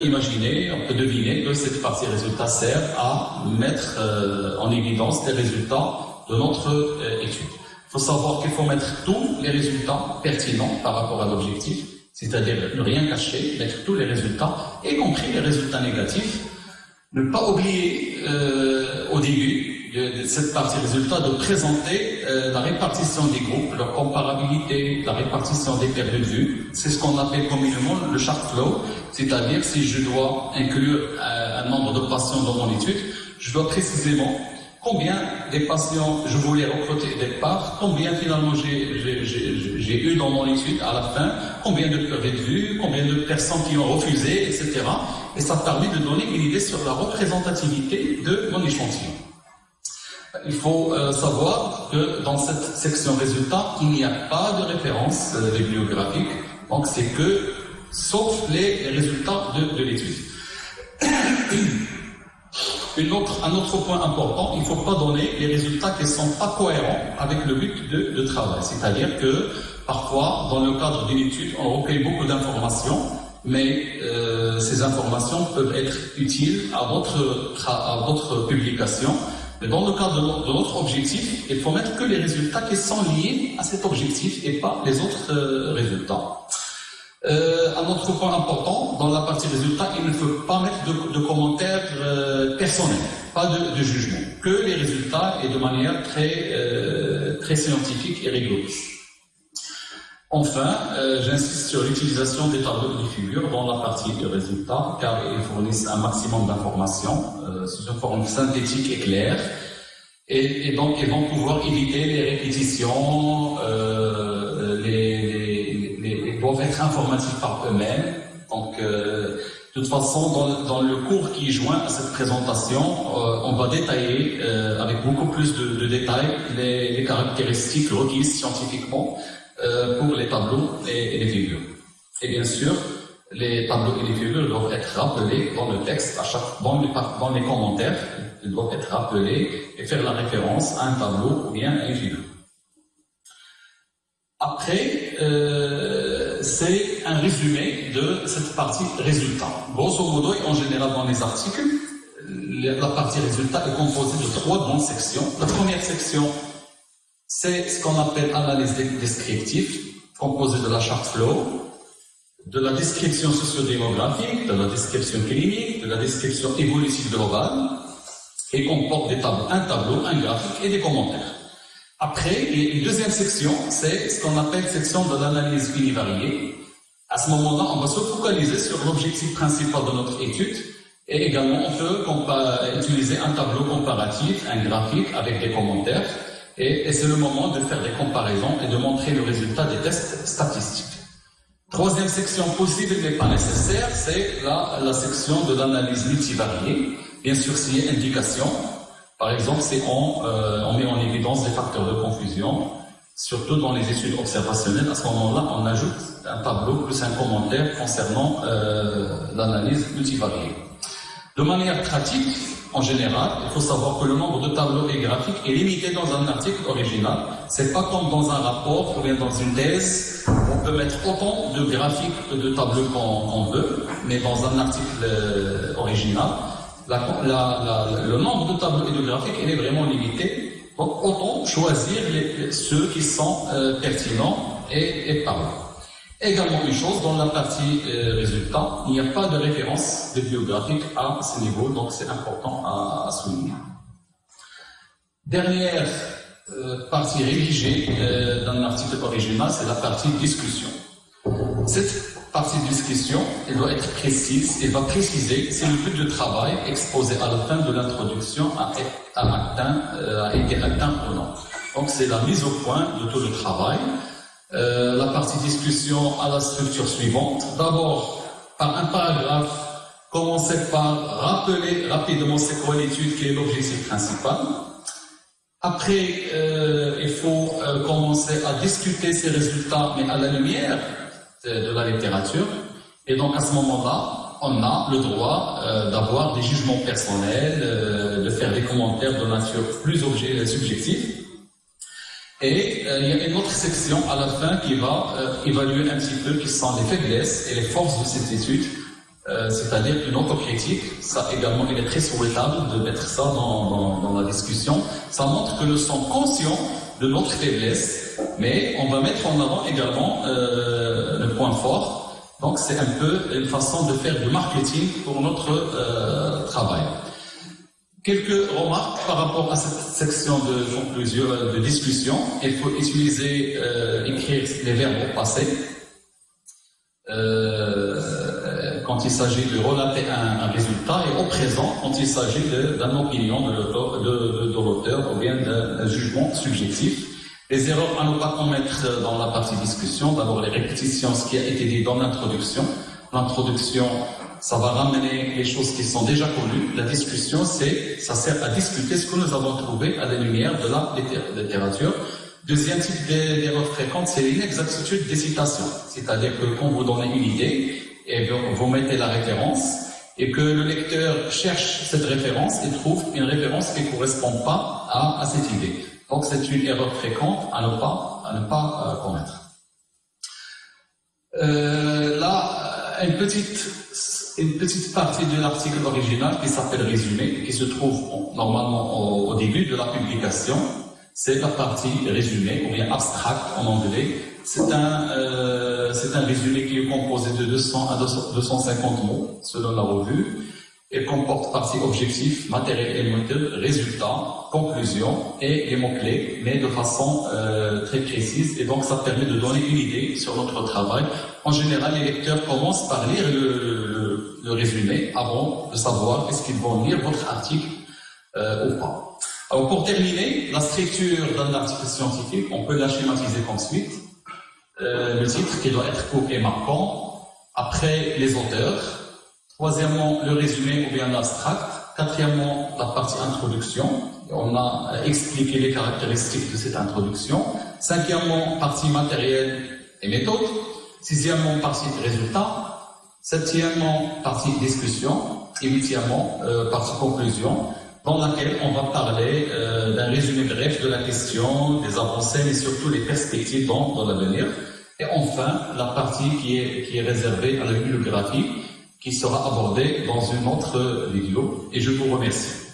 imaginer, on peut deviner que cette partie résultat sert à mettre en évidence les résultats de notre étude. Il faut savoir qu'il faut mettre tous les résultats pertinents par rapport à l'objectif, c'est-à-dire ne rien cacher, mettre tous les résultats, y compris les résultats négatifs. Ne pas oublier au début de cette partie résultat de présenter la répartition des groupes, leur comparabilité, la répartition des pertes de vue. C'est ce qu'on appelle communément le chart flow, c'est-à-dire si je dois inclure un nombre de patients dans mon étude, je dois précisément combien des patients je voulais recruter au départ, combien finalement j'ai eu dans mon étude à la fin, combien de pertes de vue, combien de personnes qui ont refusé, etc. Et ça permet de donner une idée sur la représentativité de mon échantillon. Il faut savoir que dans cette section résultats, il n'y a pas de référence bibliographique, donc c'est que sauf les résultats de l'étude. Un autre point important, il ne faut pas donner les résultats qui ne sont pas cohérents avec le but de travail. C'est-à-dire que parfois, dans le cadre d'une étude, on recueille beaucoup d'informations, mais ces informations peuvent être utiles à d'autres publications. Mais dans le cadre de notre objectif, il faut mettre que les résultats qui sont liés à cet objectif et pas les autres résultats. Un autre point important, dans la partie résultats, il ne faut pas mettre de commentaires personnels, pas de jugement, que les résultats et de manière très scientifique et rigoureuse. Enfin, j'insiste sur l'utilisation des tableaux et des figures dans la partie de résultats, car ils fournissent un maximum d'informations sous une forme synthétique et claire, et donc ils vont pouvoir éviter les répétitions, ils doivent être informatifs par eux-mêmes. Donc, de toute façon, dans le cours qui est joint à cette présentation, on va détailler avec beaucoup plus de détails les caractéristiques requises scientifiquement pour les tableaux et les figures. Et bien sûr, les tableaux et les figures doivent être rappelés dans le texte, dans les commentaires, ils doivent être rappelés et faire la référence à un tableau ou bien à une figure. Après, c'est un résumé de cette partie résultat. Grosso modo, et en général dans les articles, la partie résultat est composée de 3 grandes sections. La première section, c'est ce qu'on appelle analyse descriptive, composée de la chart flow, de la description sociodémographique, de la description clinique, de la description évolutive globale, et comporte un tableau, un graphique et des commentaires. Après, une deuxième section, c'est ce qu'on appelle section de l'analyse univariée. À ce moment-là, on va se focaliser sur l'objectif principal de notre étude, et également on peut utiliser un tableau comparatif, un graphique avec des commentaires, et c'est le moment de faire des comparaisons et de montrer le résultat des tests statistiques. Troisième section possible mais pas nécessaire, c'est la section de l'analyse multivariée. Bien sûr, s'il y a indication, par exemple, c'est on met en évidence des facteurs de confusion, surtout dans les études observationnelles. À ce moment-là, on ajoute un tableau plus un commentaire concernant l'analyse multivariée. De manière pratique, en général, il faut savoir que le nombre de tableaux et graphiques est limité dans un article original. C'est pas comme dans un rapport ou bien dans une thèse. On peut mettre autant de graphiques que de tableaux qu'on veut, mais dans un article original, le nombre de tableaux et de graphiques il est vraiment limité. Donc, autant choisir ceux qui sont pertinents et parlants. Également une chose, dans la partie résultats, il n'y a pas de référence bibliographique à ce niveau, donc c'est important à souligner. Dernière partie rédigée d'un article original, c'est la partie discussion. Cette partie discussion, elle doit être précise, elle va préciser si le but de travail exposé à la fin de l'introduction a été atteint ou non. Donc c'est la mise au point de tout le travail. La partie discussion a la structure suivante. D'abord, par un paragraphe, commencer par rappeler rapidement c'est quoi l'étude, quel est l'objectif principal. Après, il faut commencer à discuter ces résultats, mais à la lumière de la littérature. Et donc, à ce moment-là, on a le droit d'avoir des jugements personnels, de faire des commentaires de nature plus subjective. Et il y a une autre section à la fin qui va évaluer un petit peu qui sont les faiblesses et les forces de cette étude c'est-à-dire une autocritique. Ça également, il est très souhaitable de mettre ça dans la discussion. Ça montre que nous sommes conscients de notre faiblesse, mais on va mettre en avant également le point fort. Donc c'est un peu une façon de faire du marketing pour notre travail. Quelques remarques par rapport à cette section de conclusion, de discussion. Il faut utiliser, écrire les verbes au passé. Quand il s'agit de relater un résultat, et au présent, quand il s'agit d'une opinion de l'auteur ou bien d'un jugement subjectif. Les erreurs à ne pas commettre dans la partie discussion, d'abord les répétitions, ce qui a été dit dans l'introduction. L'introduction, ça va ramener les choses qui sont déjà connues. La discussion, ça sert à discuter ce que nous avons trouvé à la lumière de la littérature. Deuxième type d'erreur fréquente, c'est l'inexactitude des citations. C'est-à-dire que quand vous donnez une idée, et vous mettez la référence, et que le lecteur cherche cette référence et trouve une référence qui ne correspond pas à cette idée. Donc c'est une erreur fréquente à ne pas commettre. Là, une petite partie de l'article original qui s'appelle résumé, qui se trouve normalement au début de la publication. C'est la partie résumé, ou bien abstract en anglais. C'est un résumé qui est composé de 200 à 250 mots, selon la revue, et comporte partie objectif, matériel élémentaire, résultat, conclusion et les mots-clés, mais de façon très précise. Et donc, ça permet de donner une idée sur notre travail. En général, les lecteurs commencent par lire le résumé avant de savoir est-ce qu'ils vont lire votre article ou pas. Alors, pour terminer, la structure d'un article scientifique, on peut la schématiser comme suite. Le titre qui doit être court et marquant. Après, les auteurs. Troisièmement, le résumé ou bien l'abstract. Quatrièmement, la partie introduction. On a expliqué les caractéristiques de cette introduction. Cinquièmement, partie matériel et méthode. Sixièmement, partie résultat. Septièmement, partie discussion. Et huitièmement, partie conclusion, dans laquelle on va parler d'un résumé bref de la question, des avancées, mais surtout les perspectives dans l'avenir. Et enfin, la partie qui est réservée à la bibliographie, qui sera abordée dans une autre vidéo. Et je vous remercie.